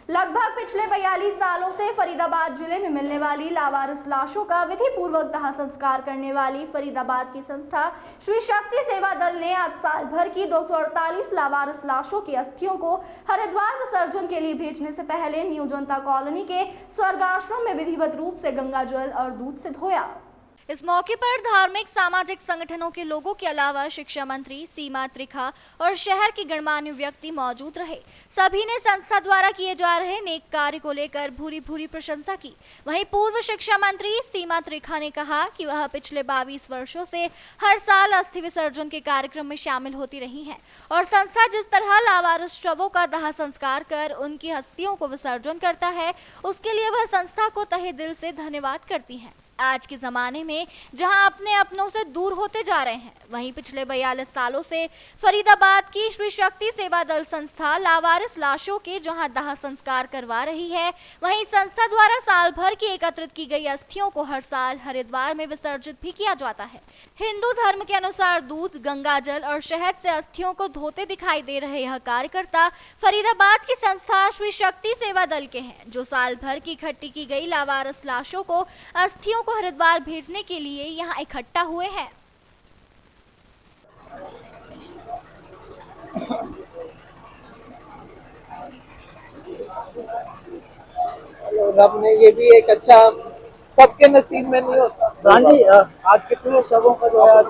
लगभग पिछले 42 सालों से फरीदाबाद जिले में मिलने वाली लावारिस लाशों का विधि पूर्वक दाह संस्कार करने वाली फरीदाबाद की संस्था श्री शक्ति सेवा दल ने आज साल भर की 248 लावारिस लाशों की अस्थियों को हरिद्वार विसर्जन के लिए भेजने से पहले न्यू जनता कॉलोनी के स्वर्गाश्रम में विधिवत रूप से गंगा जल और दूध से धोया। इस मौके पर धार्मिक सामाजिक संगठनों के लोगों के अलावा शिक्षा मंत्री सीमा त्रिखा और शहर के गणमान्य व्यक्ति मौजूद रहे। सभी ने संस्था द्वारा किए जा रहे नेक कार्य को लेकर भूरी भूरी प्रशंसा की। वहीं पूर्व शिक्षा मंत्री सीमा त्रिखा ने कहा कि वह पिछले 22 वर्षों से हर साल अस्थि विसर्जन के कार्यक्रम में शामिल होती रही हैं और संस्था जिस तरह लावारिस शवों का दाह संस्कार कर उनकी अस्थियों को विसर्जन करता है, उसके लिए वह संस्था को तहे दिल से धन्यवाद करती हैं। आज के ज़माने में जहां अपने अपनों से दूर होते जा रहे हैं, वहीं पिछले 42 सालों से फरीदाबाद की श्री शक्ति सेवा दल संस्था लावारिस लाशों के जहां दाह संस्कार करवा रही है, वहीं संस्था द्वारा साल भर की एकत्रित की गई अस्थियों को हर साल हरिद्वार में विसर्जित भी किया जाता है। हिंदू धर्म के अनुसार दूध, गंगा जल और शहद से अस्थियों को धोते दिखाई दे रहे यह कार्यकर्ता फरीदाबाद की संस्था श्री शक्ति सेवा दल के हैं, जो साल भर की इकट्ठी की गई लावारिस लाशों को अस्थियों को हरिद्वार भेजने के लिए यहां इकट्ठा हुए हैं। रब ने ये भी एक अच्छा, सबके नसीब में नहीं होता। जी, आज कितने शवों का जो है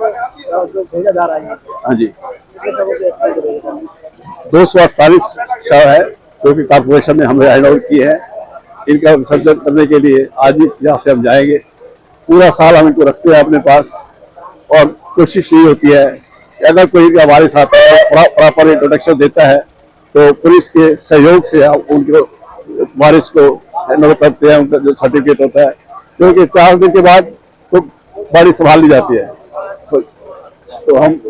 जो भेजा जा रहा है? हाँ जी, कितने शवों के 248 शव है जो कि कॉर्पोरेशन ने हमें हैंड ओवर की है। इनका विसर्जन करने के लिए आज ही यहाँ से हम जाएंगे। पूरा साल हम इनको रखते हैं अपने पास और कोशिश यही होती है कि अगर कोई इनका वारिस आता है, प्रॉपर इंट्रोडक्शन देता है, तो पुलिस के सहयोग से हम उनके वारिस को हैंड ओवर करते हैं। उनका जो सर्टिफिकेट होता है, क्योंकि 4 दिन के बाद तो बॉडी संभाल ली जाती है। तो हम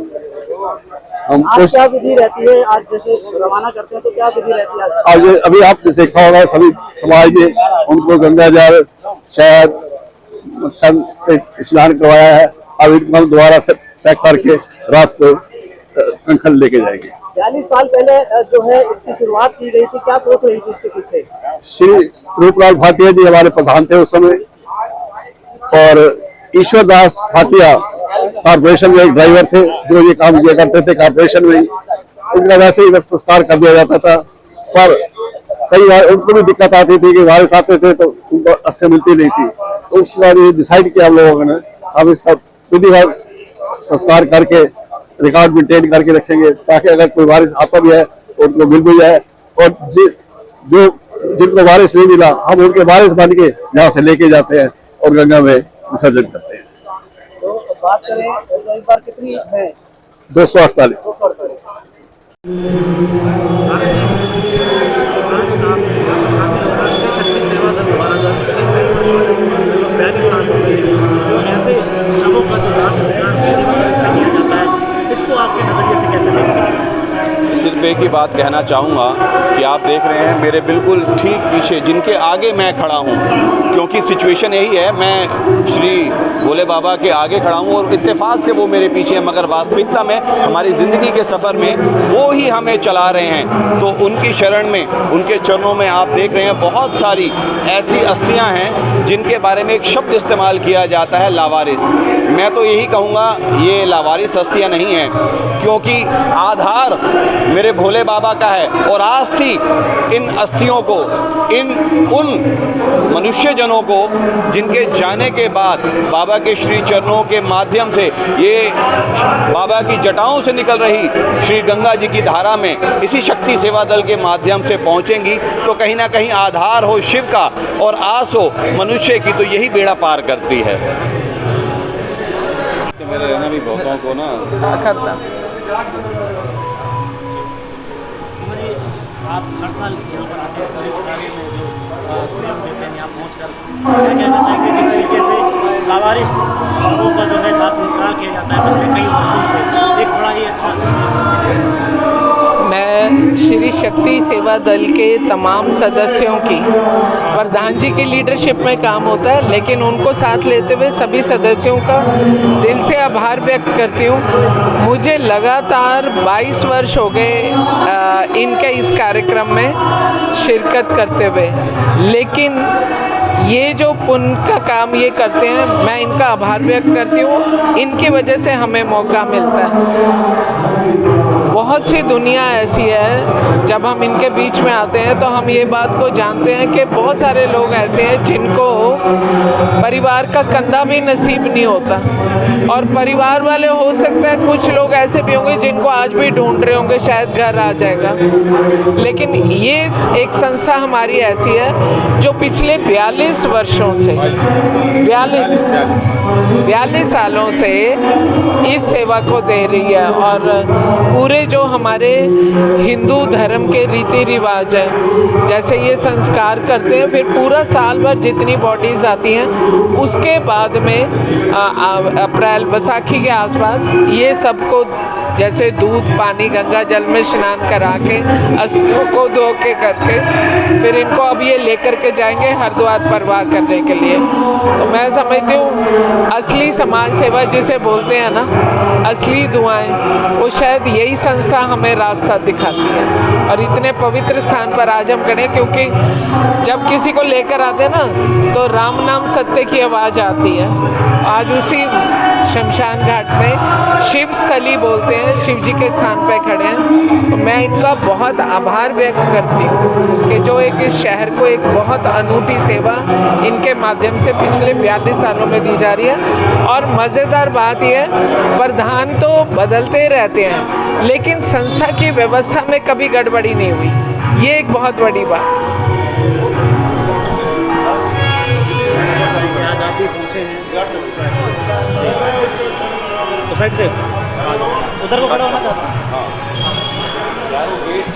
क्या विधि रहती है? आज जैसे रवाना करते हैं तो क्या विधि रहती है? आज अभी आपने देखा होगा, सभी समाज ने उनको गंगा जल, शहद, मक्खन से स्नान करवाया है। अब इनको दोबारा से पैक करके रात को कंखल लेके जाएंगे। 42 साल पहले जो है इसकी शुरुआत की गई थी, क्या सोच रही थी इसके पीछे? श्री रूपलाल भाटिया जी हमारे प्रधान थे उस समय, और ईश्वर दास भाटिया कॉर्पोरेशन में एक ड्राइवर थे जो ये काम किया करते थे कॉर्पोरेशन में। उनका वैसे ही संस्कार कर दिया जाता था, पर कई बार उनको भी दिक्कत आती थी कि वारिस आते थे तो उनको अस्थियां मिलती नहीं थी। तो उसके बाद ये डिसाइड किया हम लोगों ने, अब इसका विधिवत संस्कार करके रिकॉर्ड मेंटेन करके रखेंगे, ताकि अगर कोई वारिस आता भी है तो उनको मिल भी जाए, और जो जिनको वारिस नहीं मिला हम उनके वारिस बन के यहाँ से लेके जाते हैं और गंगा में विसर्जन करते हैं। तो बात करें तो एक बार कितनी है? 248। सिर्फ एक ही बात कहना चाहूँगा कि आप देख रहे हैं मेरे बिल्कुल ठीक पीछे जिनके आगे मैं खड़ा हूँ, क्योंकि सिचुएशन यही है, मैं श्री भोले बाबा के आगे खड़ा हूँ और इत्तेफाक से वो मेरे पीछे हैं, मगर वास्तविकता में हमारी ज़िंदगी के सफ़र में वो ही हमें चला रहे हैं। तो उनकी शरण में, उनके चरणों में आप देख रहे हैं बहुत सारी ऐसी अस्थियाँ हैं जिनके बारे में एक शब्द इस्तेमाल किया जाता है, लावारिस। मैं तो यही कहूँगा ये लावारिस अस्थियाँ नहीं हैं, क्योंकि आधार मेरे भोले बाबा का है और आज थी इन अस्थियों को, उन मनुष्यजनों को जिनके जाने के बाद बाबा के श्री चरणों के माध्यम से ये बाबा की जटाओं से निकल रही श्री गंगा जी की धारा में इसी शक्ति सेवा दल के माध्यम से पहुंचेंगी, तो कहीं ना कहीं आधार हो शिव का और आस हो मनुष्य की, तो यही बेड़ा पार करती है। मेरा रहना भी बहुतों को ना आप हर साल यहाँ पर आते हैं, में जो सेवा देते हैं यहाँ पहुँचकर, क्या कहना चाहेंगे जिस तरीके से लावारिस शवों का जो है दाह संस्कार किया जाता है पिछले कई वर्षों से, एक बड़ा ही अच्छा मैं श्री शक्ति सेवा दल के तमाम सदस्यों की, प्रधान जी की लीडरशिप में काम होता है, लेकिन उनको साथ लेते हुए सभी सदस्यों का दिल से आभार व्यक्त करती हूँ। मुझे लगातार 22 वर्ष हो गए इनके इस कार्यक्रम में शिरकत करते हुए, लेकिन ये जो पुण्य का काम ये करते हैं, मैं इनका आभार व्यक्त करती हूँ। इनकी वजह से हमें मौका मिलता है। बहुत सी दुनिया ऐसी है, जब हम इनके बीच में आते हैं तो हम ये बात को जानते हैं कि बहुत सारे लोग ऐसे हैं जिनको परिवार का कंधा भी नसीब नहीं होता, और परिवार वाले हो सकता है कुछ लोग ऐसे भी होंगे जिनको आज भी ढूंढ रहे होंगे, शायद घर आ जाएगा। लेकिन ये एक संस्था हमारी ऐसी है जो पिछले 42 वर्षों से 42 सालों से इस सेवा को दे रही है, और पूरे जो हमारे हिंदू धर्म के रीति रिवाज है, जैसे ये संस्कार करते हैं, फिर पूरा साल भर जितनी बॉडीज़ आती हैं, उसके बाद में अप्रैल बैसाखी के आसपास ये सबको जैसे दूध पानी गंगा जल में स्नान करा के अस्थियों को धो के करके फिर इनको अब ये लेकर के जाएंगे हरिद्वार परवाह करने के लिए। तो मैं समझती हूँ असली समाज सेवा जिसे बोलते हैं ना, असली दुआएं, वो शायद यही संस्था हमें रास्ता दिखाती है। और इतने पवित्र स्थान पर आज हम खड़े, क्योंकि जब किसी को लेकर आते ना तो राम नाम सत्य की आवाज़ आती है। आज उसी शमशान घाट में शिव स्थली बोलते हैं, शिव जी के स्थान पर खड़े हैं। तो मैं इनका बहुत आभार व्यक्त करती हूँ कि जो एक इस शहर को एक बहुत अनूठी सेवा इनके माध्यम से पिछले 42 सालों में दी जा रही है। और मज़ेदार बात यह है, प्रधान तो बदलते रहते हैं, लेकिन संस्था की व्यवस्था में कभी गड़बड़ी नहीं हुई। ये एक बहुत बड़ी बात। साइड से उधर को खड़ा होना चाहता हूँ। हाँ, गेट